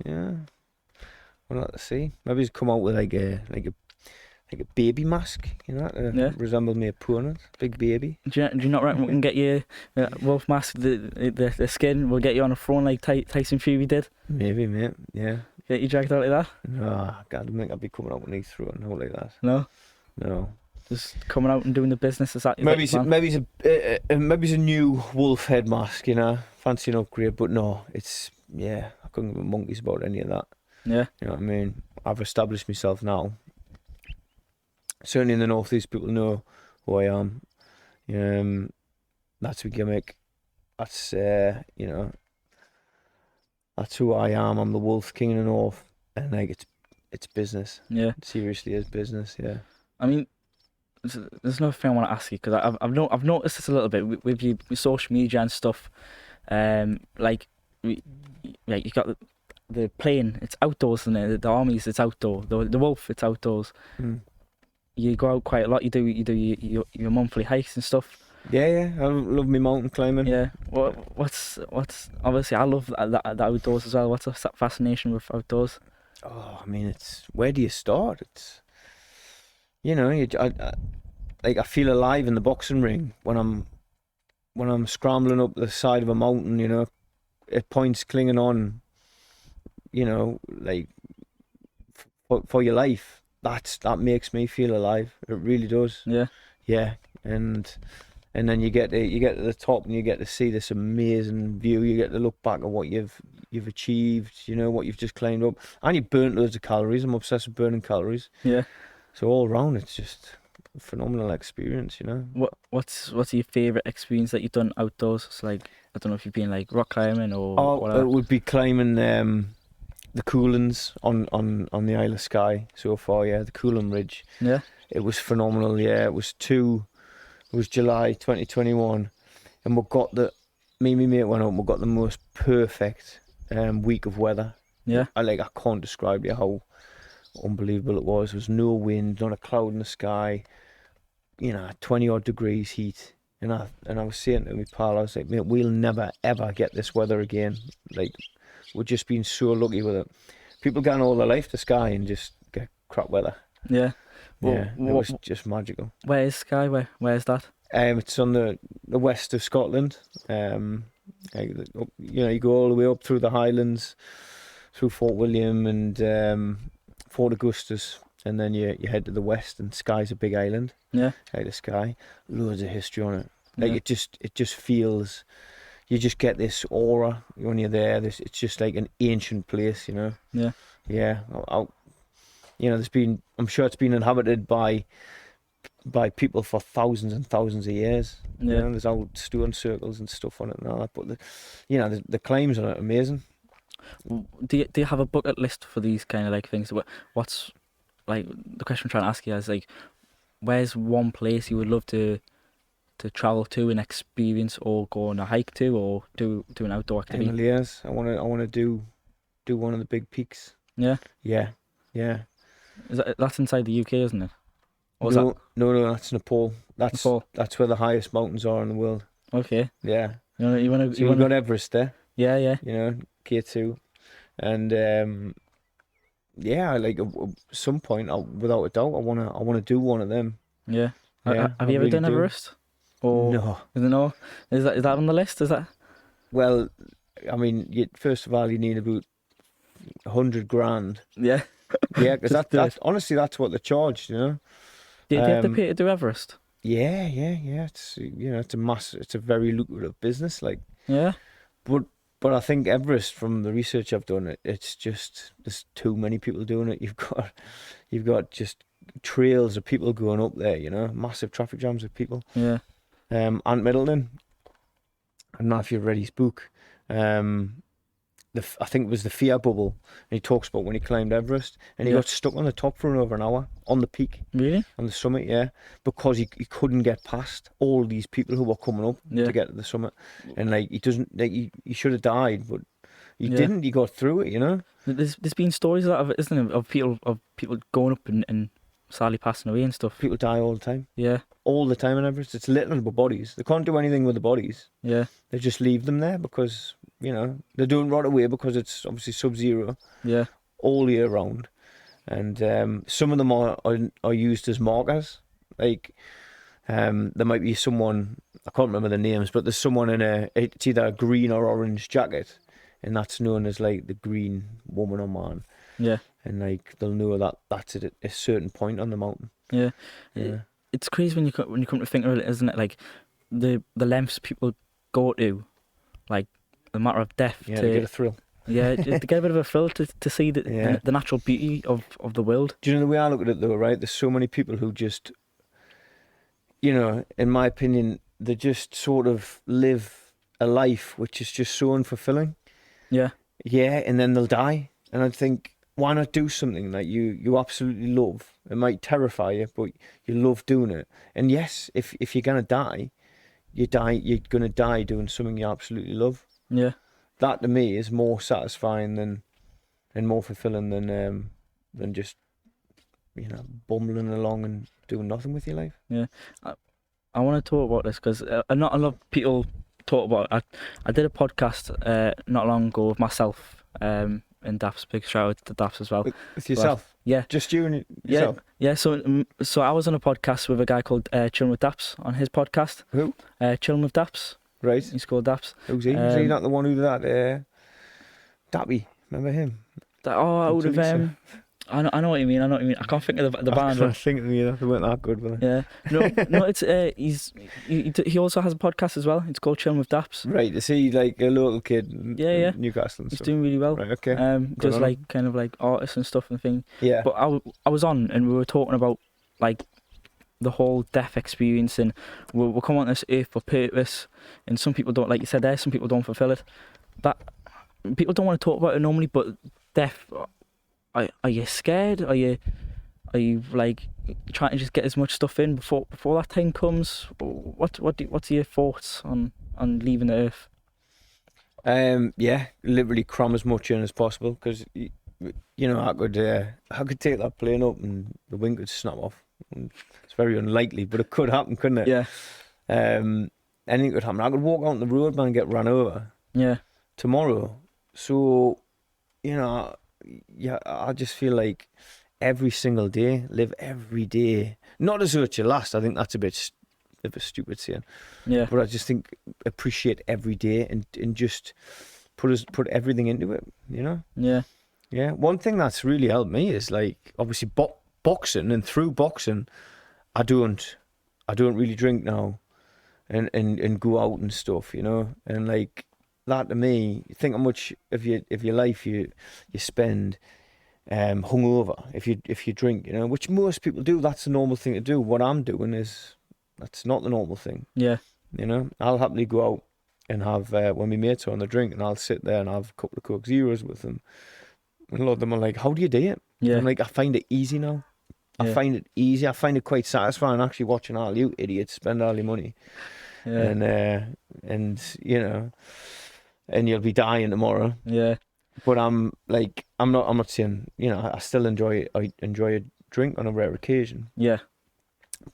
We'll have to see. Maybe he's come out with like a baby mask, you know, to resemble my opponent, big baby. Do you not reckon we can get you wolf mask, the skin? We'll get you on a throne like Tyson Fury did. Maybe, mate. Yeah. Get you dragged out like that? No, God, I don't think I'd be coming out with any throne out like that. No. Just coming out and doing the business. Is that maybe it's a new wolf head mask, you know. Fancy an upgrade, but no, it's I couldn't give a monkeys about any of that. Yeah. You know what I mean? I've established myself now. Certainly in the northeast, people know who I am. That's a gimmick. That's you know, that's who I am. I'm the Wolf, King of the North, and like it's business. Yeah, it seriously is business. Yeah. I mean, there's another thing I want to ask you, because I've noticed this a little bit with you with social media and stuff. Like you got the plane, it's outdoors, and the armies, it's outdoor. The wolf, it's outdoors. You go out quite a lot. You do your monthly hikes and stuff. Yeah. I love me mountain climbing. Yeah. What's obviously I love the outdoors as well. What's a fascination with outdoors? Oh, I mean, it's where do you start? It's, you know, I feel alive in the boxing ring when I'm scrambling up the side of a mountain, you know, at points clinging on, you know, like for your life, that makes me feel alive. It really does. Yeah. Yeah. And then you get to the top and you get to see this amazing view. You get to look back at what you've achieved, you know, what you've just climbed up. And you burnt loads of calories. I'm obsessed with burning calories. Yeah. So all around, it's just a phenomenal experience, you know. What's your favourite experience that you've done outdoors? It's like, I don't know if you've been like rock climbing or whatever. It would be climbing the Coolins on the Isle of Skye so far, yeah, the Coolin Ridge. Yeah. It was phenomenal, yeah. It was July 2021, and me and my mate went out and we got the most perfect week of weather. Yeah. I can't describe you how unbelievable it was. There was no wind, not a cloud in the sky, you know, 20 odd degrees heat. And I was saying to my pal, I was like, mate, we'll never ever get this weather again. Like, we're just being so lucky with it. People going all their life to Skye and just get crap weather. Yeah. Yeah, it was just magical. Where is Skye? Where's that? It's on the west of Scotland. You know, you go all the way up through the Highlands, through Fort William and Fort Augustus, and then you head to the west, and Skye's a big island. Yeah. Out of Skye, loads of history on it. Like it just feels, you just get this aura when you're there. It's just like an ancient place, you know. Yeah. Yeah. You know, I'm sure it's been inhabited by people for thousands and thousands of years. Yeah. You know, there's old stone circles and stuff on it and all that. But the claims on it are amazing. Do you have a bucket list for these kind of like things? What's like the question I'm trying to ask you is like, where's one place you would love to travel to and experience, or go on a hike to, or do an outdoor activity? Himalayas. I want to do one of the big peaks. Yeah. Yeah. That's inside the UK, isn't it? Or no, that's Nepal. That's where the highest mountains are in the world. Okay. Yeah. You want to? We've got Everest there. Yeah. You know, K2, and yeah, like at some point, without a doubt, I wanna do one of them. Yeah. Yeah. Have you ever done Everest? Or no. No. Is that on the list? Is that? Well, I mean, first of all, you need about 100 grand. Yeah. Yeah, because that's honestly that's what they charge, you know. Do you have to pay to do Everest? Yeah. It's, you know, it's a very lucrative business, like. Yeah. But I think Everest, from the research I've done, it's just there's too many people doing it. You've got just trails of people going up there, you know, massive traffic jams of people. Yeah. Ant Middleton, I don't know if you've read his book. I think it was the Fear Bubble, and he talks about when he climbed Everest, and he got stuck on the top for over an hour on the peak. Really? On the summit, yeah, because he couldn't get past all these people who were coming up to get to the summit, and like he should have died, but he didn't. He got through it, you know. There's been stories of that, isn't it, of people going up and sadly passing away and stuff. People die all the time. Yeah. All the time in Everest. It's littered with bodies. They can't do anything with the bodies. Yeah. They just leave them there because, you know, they don't rot away because it's obviously sub-zero. Yeah. All year round. And some of them are used as markers. Like, there might be someone, I can't remember the names, but there's someone it's either a green or orange jacket, and that's known as like the green woman or man. Yeah. And like they'll know that that's at a certain point on the mountain. Yeah. Yeah. It's crazy when you come to think of it, isn't it? Like the lengths people go to, like the matter of death. Yeah, to get a thrill. Yeah, to get a bit of a thrill to see the natural beauty of the world. Do you know the way I look at it though, right? There's so many people who just, you know, in my opinion, they just sort of live a life which is just so unfulfilling. Yeah. Yeah, and then they'll die. And I think, why not do something that you absolutely love? It might terrify you, but you love doing it. And yes, if you're gonna die, you're gonna die doing something you absolutely love. Yeah. That to me is more satisfying and more fulfilling than just, you know, bumbling along and doing nothing with your life. Yeah. I want to talk about this because not a lot of people talk about it. I did a podcast not long ago with myself and Daph's. Big shout out to Daph's as well. With yourself? Yeah. Just you and yourself? Yeah. So I was on a podcast with a guy called Chilling with Daph's on his podcast. Who? Chilling with Daph's. Right. He scored daps. Who's he? Is he not the one who did that? Dappy. Remember him? Out of I know what you mean. I can't think of the band. I can't think of them either. They weren't that good, were they? Yeah. No. It's he also has a podcast as well. It's called Chilling with Daps. Right. Is he like a local kid? Yeah. Newcastle. And He's stuff? doing really well. Right. Okay. Just like kind of like artists and stuff and thing. Yeah. But I was on and we were talking about like the whole death experience, and we'll come on this earth for purpose, and some people don't, like you said there, some people don't fulfill it. That people don't want to talk about it normally, but death, are you scared? Are you like trying to just get as much stuff in before that time comes? What's your thoughts on leaving the earth? Yeah, literally cram as much in as possible, because you know I could take that plane up and the wing could snap off. It's very unlikely, but it could happen, couldn't it? Yeah. Anything could happen. I could walk out on the road, man, and get run over. Yeah. Tomorrow. So, you know, yeah, I just feel like every single day, live every day. Not as though it's your last. I think that's a bit stupid saying. Yeah. But I just think appreciate every day and just put everything into it. You know. Yeah. Yeah. One thing that's really helped me is like obviously boxing, and through boxing, I don't really drink now, and go out and stuff, you know, and like that to me, think how much of your life you spend hungover if you drink, you know, which most people do. That's the normal thing to do. What I'm doing is that's not the normal thing. Yeah, you know, I'll happily go out and have when my mates are on the drink, and I'll sit there and have a couple of Coke Zeros with them, and a lot of them are like, "How do you do it?" Yeah, I'm like, I find it easy now. I find it easy. I find it quite satisfying actually watching all you idiots spend all your money. Yeah. And you know, and you'll be dying tomorrow. Yeah. But I'm not saying, you know, I still enjoy a drink on a rare occasion. Yeah.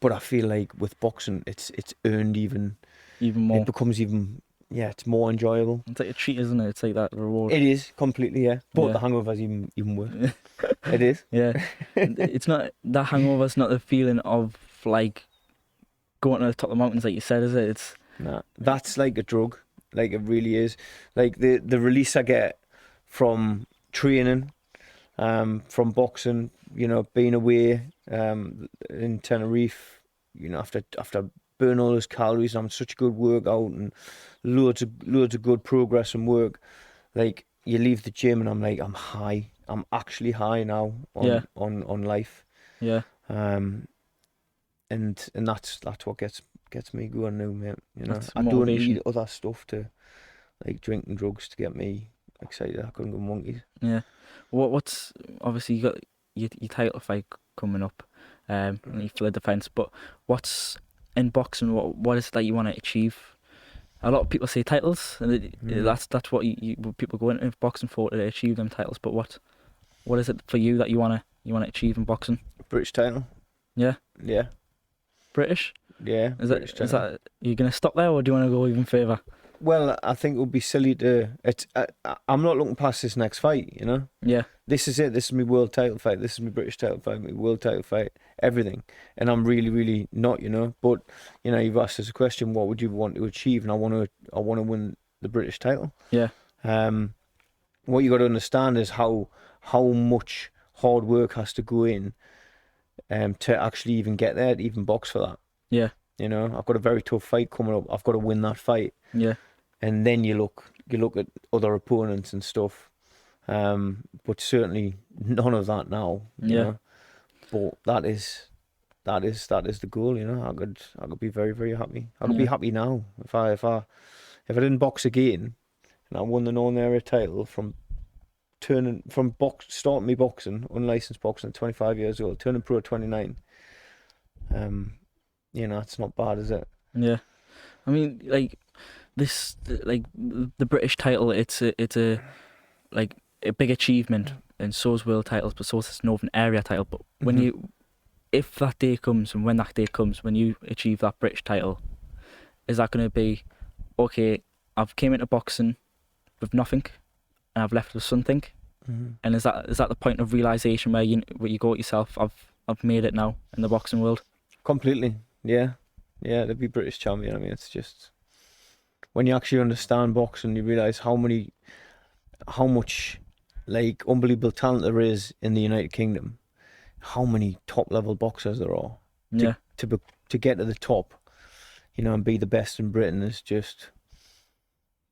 But I feel like with boxing it's earned even more. It becomes even it's more enjoyable. It's like a treat, isn't it? It's like that reward. It is completely, yeah. But the hangover's even worse. It is. Yeah. It's not that hangover's not the feeling of like going to the top of the mountains like you said, is it? It's that's like a drug. Like it really is. Like the release I get from training, from boxing, you know, being away in Tenerife, you know, after burn all those calories and having such a good workout and loads of good progress and work. Like you leave the gym and I'm like, I'm high. I'm actually high now on life. Yeah. And that's what gets me going now, mate. You know, That's I don't motivation. need other stuff to like drinking drugs to get me excited. I couldn't go monkeys. Yeah. What's obviously you got your title fight coming up, for the defence. But what's in boxing? What is it that you want to achieve? A lot of people say titles, and that's what people go into boxing for, to achieve them titles. But what is it for you that you want to achieve in boxing? British title. Yeah. Yeah. British. Yeah. Is that are you gonna stop there, or do you want to go even further? Well, I think it would be silly to. I'm not looking past this next fight. You know. Yeah. This is it. This is my world title fight. This is my British title fight. My world title fight. Everything. And I'm really, really not. You know. But you know, you've asked us a question. What would you want to achieve? And I want to win the British title. Yeah. What you got to understand is how much hard work has to go in, to actually even get there, to even box for that. Yeah. You know, I've got a very tough fight coming up. I've got to win that fight. Yeah. And then you look at other opponents and stuff. But certainly none of that now. You know? But that is the goal, you know. I could be very, very happy. I could be happy now if I didn't box again and I won the Northern Area title from starting me boxing, unlicensed boxing at 25 years old, turning pro at 29. You know, it's not bad, is it? Yeah. I mean, like this, like the British title, it's a like a big achievement, and so's world titles, but so's this Northern Area title. But when if that day comes, and when that day comes, when you achieve that British title, is that going to be, okay, I've came into boxing with nothing, and I've left with something, and is that the point of realisation where you go at yourself, I've made it now in the boxing world? Completely, yeah, to be British champion. I mean, it's just when you actually understand boxing, you realise how much like unbelievable talent there is in the United Kingdom. How many top level boxers there are. Yeah. To get to the top, you know, and be the best in Britain is just,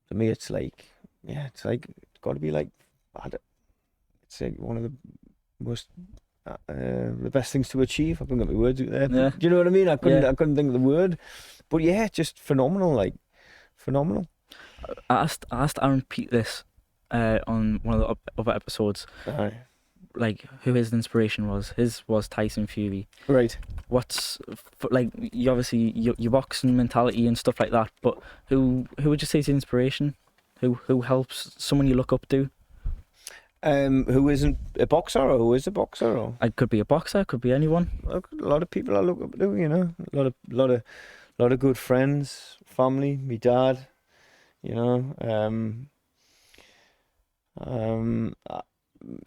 to me, it's like, yeah, it's got to be like, it's like one of the most, the best things to achieve. I haven't got my words out there. Yeah. Do you know what I mean? I couldn't think of the word, but yeah, just phenomenal, like phenomenal. I asked Aaron Pete this on one of the other episodes. Like, who his inspiration was. His was Tyson Fury. Right. What's like, you obviously your boxing mentality and stuff like that, but who would you say is the inspiration? Who helps, someone you look up to? Who isn't a boxer, or who is a boxer? Or It could be a boxer, it could be anyone. a lot of people I look up to, you know. A lot of good friends, family, my dad, you know.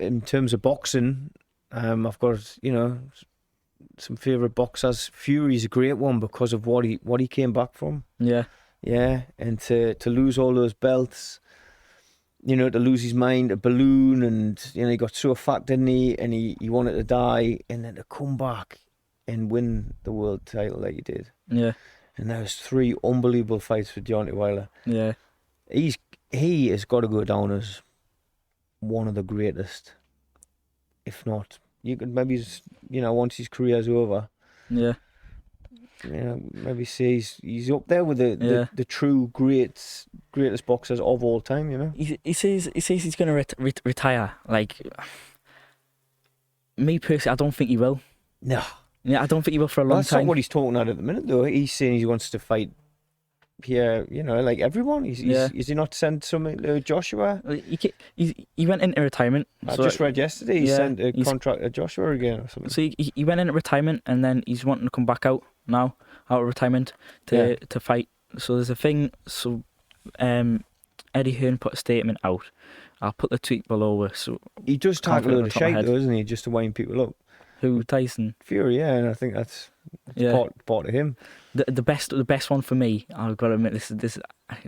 In terms of boxing, I've got, you know, some favourite boxers. Fury's a great one because of what he came back from. Yeah. Yeah, and to lose all those belts, you know, to lose his mind, a balloon, and, you know, he got so fat, didn't he? And he wanted to die, and then to come back and win the world title like he did. Yeah. And there was 3 unbelievable fights with Deontay Wilder. Yeah. He has got to go down as one of the greatest, if not, you could maybe, you know, once his career's over, Yeah. you know, maybe say he's up there with the true greatest boxers of all time, you know. He says he's going to retire. Like, me personally, I don't think he will. No. Yeah, I don't think he will for a long That's time. not what he's talking about at the minute, though. He's saying he wants to fight here, you know, like everyone. Is he not sent something to Joshua? He went into retirement. I just read yesterday he sent a contract to Joshua again or something. So he went into retirement, and then he's wanting to come back out of retirement to fight. So there's a thing. So Eddie Hearn put a statement out. I'll put the tweet below. So he does talk a load of shite, though, doesn't he? Just to wind people up. Who, Tyson? Fury, yeah, and I think that's part of him. The best one for me, I've got to admit, this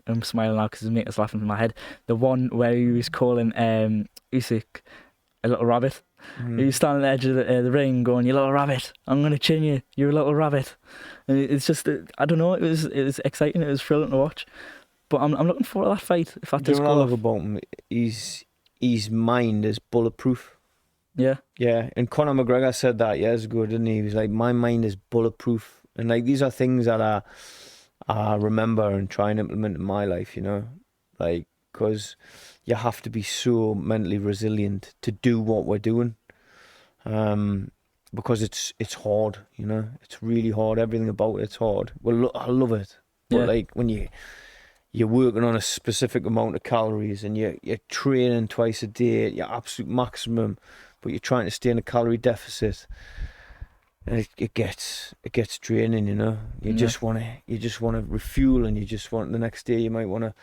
I'm smiling now because it's making us laughing in my head. The one where he was calling Usyk a little rabbit. He was standing at the edge of the ring going, "You little rabbit, I'm going to chin you, you're a little rabbit." And it's just, I don't know, it was exciting, it was thrilling to watch. But I'm looking forward to that fight. If that does go off. About him, his mind is bulletproof. Yeah. Yeah, and Conor McGregor said that years ago, didn't he? He was like, my mind is bulletproof. And like, these are things that I remember and try and implement in my life, you know? Like, because you have to be so mentally resilient to do what we're doing. Because it's hard, you know? It's really hard. Everything about it's hard. Well, I love it. But like, when you're working on a specific amount of calories and you're training twice a day at your absolute maximum, but you're trying to stay in a calorie deficit, and it gets draining, you know. You just want to refuel, and you just want, the next day you might want to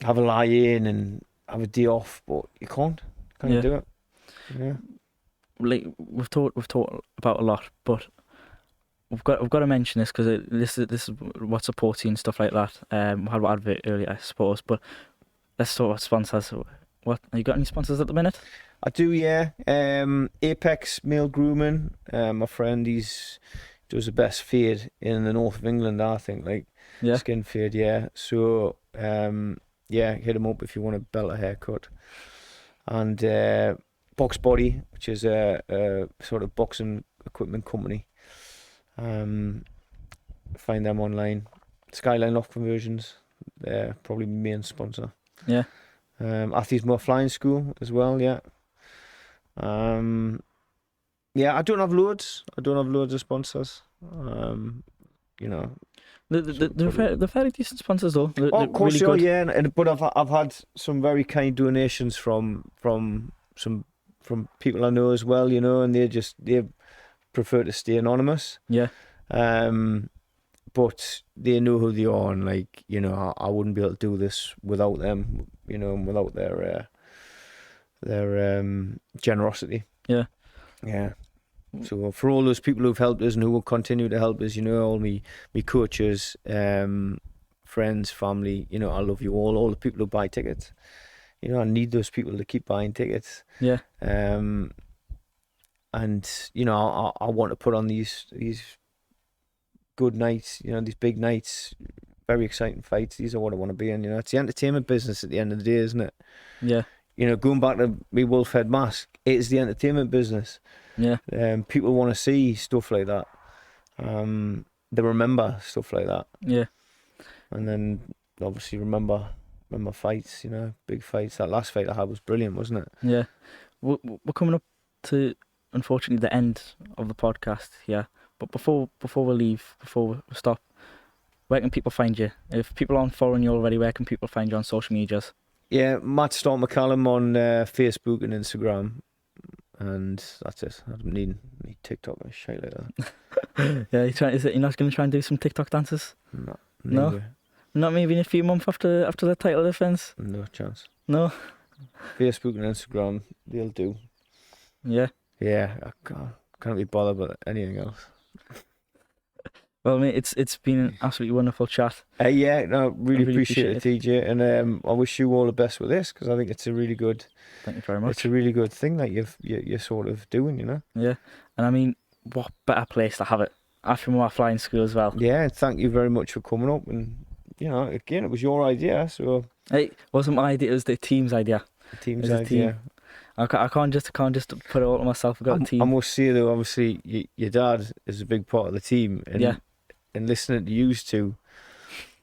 have a lie in and have a day off, but you can't do it. Yeah. Like, we've talked about a lot, but we've got to mention this because this is what supports you and stuff like that. We had an advert earlier, I suppose, but let's talk about sponsors. What, have you got any sponsors at the minute? I do, yeah. Apex Male Grooming. My friend, does the best fade in the north of England, I think. Like, skin fade, yeah. So, hit him up if you want a belt, a haircut. And Box Body, which is a sort of boxing equipment company. Find them online. Skyline Loft Conversions, they're probably my main sponsor. Yeah. Athlete's Flying School as well, yeah. I don't have loads of sponsors. You know, they're fairly decent sponsors though. of course, really good. But I've had some very kind donations from people I know as well, you know, and they prefer to stay anonymous. Yeah. But they know who they are, and like, you know, I wouldn't be able to do this without them, you know, and without their generosity. Yeah. Yeah. So for all those people who've helped us and who will continue to help us, you know, all me coaches, friends, family, you know, I love you all the people who buy tickets. You know, I need those people to keep buying tickets. Yeah. And you know, I want to put on these good nights, you know, these big nights, very exciting fights. These are what I want to be in. You know, it's the entertainment business at the end of the day, isn't it? Yeah. You know, going back to me wolf head mask, it is the entertainment business. Yeah. People want to see stuff like that. They remember stuff like that. Yeah. And then obviously remember fights, you know, big fights. That last fight I had was brilliant, wasn't it? Yeah. We're coming up to, unfortunately, the end of the podcast here. But before we leave, before we stop, where can people find you? If people aren't following you already, where can people find you on social medias? Yeah, Matt Storm McCallum on Facebook and Instagram. And that's it. I don't need TikTok or shit like that. Yeah, you're not going to try and do some TikTok dances? No? Not maybe in a few months after the title defence? No chance. No? Facebook and Instagram, they'll do. Yeah? Yeah, I can't be bothered with anything else. Well, mate, it's been an absolutely wonderful chat. Yeah, no, really appreciate it, TJ, and I wish you all the best with this, because I think it's a really good. Thank you very much. It's a really good thing that you're sort of doing, you know. Yeah, and I mean, what better place to have it after my flying school as well. Yeah, thank you very much for coming up, and you know, again, it was your idea, so. It wasn't my idea; it was the team's idea. The team's idea. I can't just put it all to myself. I've got a team. I must say though, obviously, your dad is a big part of the team, and yeah. And listening to you two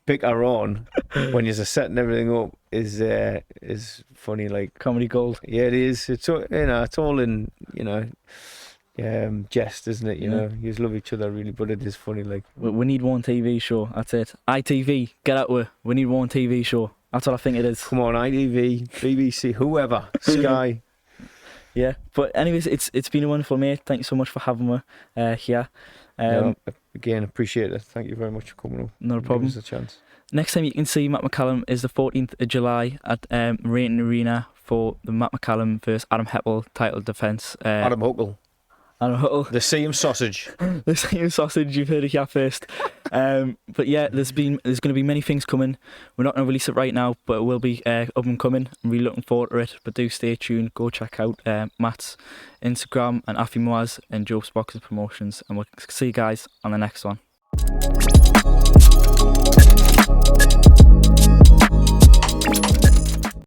pick her on when you're setting everything up is funny, like comedy gold. Yeah, it is. It's all, you know, it's all in, you know, jest, isn't it? You know, you just love each other really, but it is funny. Like we need one TV show. That's it. ITV, get out with. We need one TV show. That's what I think it is. Come on, ITV, BBC, whoever, Sky. Yeah, but anyways, it's been a wonderful, mate. Thank you so much for having me here. Again, appreciate it. Thank you very much for coming up. Not a problem. Give us a chance. Next time you can see Matt McCallum is the 14th of July at Rating Arena for the Matt McCallum versus Adam Heppel title defence. Adam Huckle. Adam Huckle. The same sausage. The same sausage, you've heard it here first. But yeah, there's going to be many things coming. We're not going to release it right now, but it will be up and coming. I'm really looking forward to it. But do stay tuned. Go check out Matt's Instagram and Afi Moaz and Joe's Boxing Promotions. And we'll see you guys on the next one.